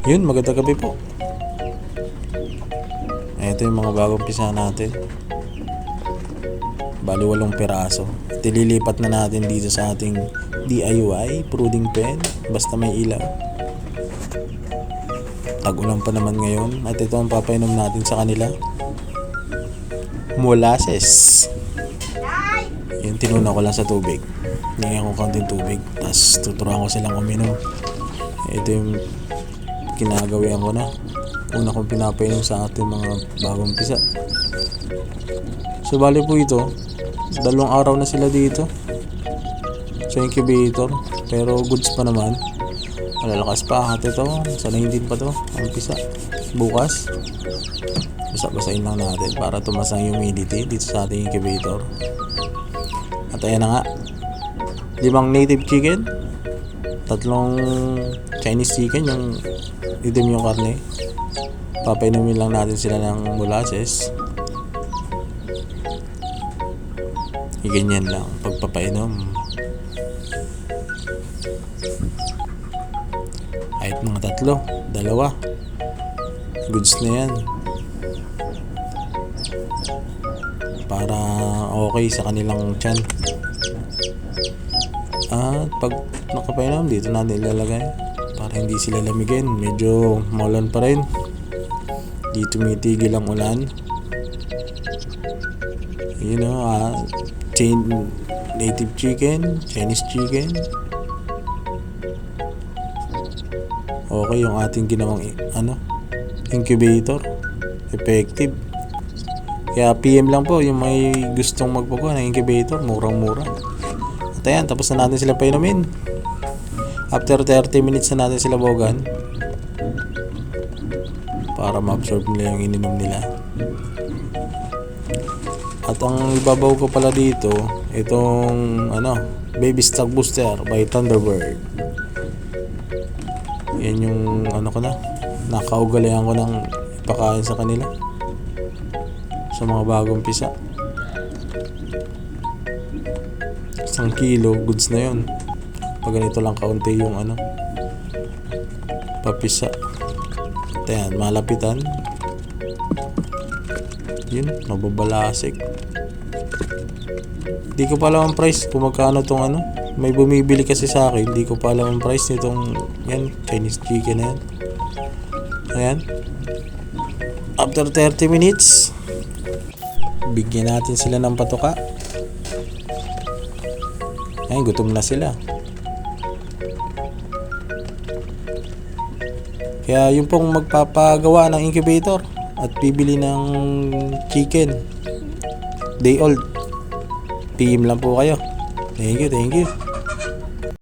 Yun, magandang gabi po. Ito yung mga bagong pisa natin. Bali 8 piraso. Tililipat na natin dito sa ating DIY brooding pen. Basta may ilaw. Tag-ulan pa naman ngayon. At ito ang papainom natin sa kanila. Molasses. Yung tinuna ko lang sa tubig. Ngayon ko konting tubig. Tapos tuturuan ko silang uminom. Ito yung kinagawian ko na. Una kong pinapainom sa ating mga bagong pisa. So bali po ito, 2 araw na sila dito sa incubator. Pero goods pa naman. Malalakas pa at ito, sanay din pa to ang pisa. Bukas basa-basain lang natin para tumasang humidity dito sa ating incubator. At ayan na nga, 5 native chicken, 3 Chinese chicken, yung itim yung karne. Papainumin lang natin sila ng molasses. Ganyan lang pagpapainom. Kahit mga 3, 2 goods na yan para okay sa kanilang tiyan. At pag nakapainom, dito natin ilalagay para hindi sila lamigin. Medyo maulan pa rin, di tumitigil ang ulan. You know, native chicken, Chinese chicken. Okay yung ating ginawang incubator. Effective. Kaya PM lang po yung may gustong magpagawa ng incubator, murang-mura. At ayan, tapos na natin sila painumin. After 30 minutes na natin sila bogan para ma-absorb nila yung ininom nila. At ang ibabaw ko pala dito, itong Baby Stock Booster by Thunderbird. Yan yung nakaugalian ko ng ipakain sa kanila sa mga bagong pisa. 1 kilo goods na yun. Pag ganito lang kaunti yung papisa. At yan, malapitan. Yun, mababalasik. Di ko pa alam ang price kung magkano tong may bumibili kasi sa akin. Di ko pa alam ang price nitong Chinese chicken na yan. Ayan, after 30 minutes, bigyan natin sila ng patuka. Ayan, gutom na sila. Kaya yung pong magpapagawa ng incubator at bibili ng chicken day old, PM lang po kayo. Thank you.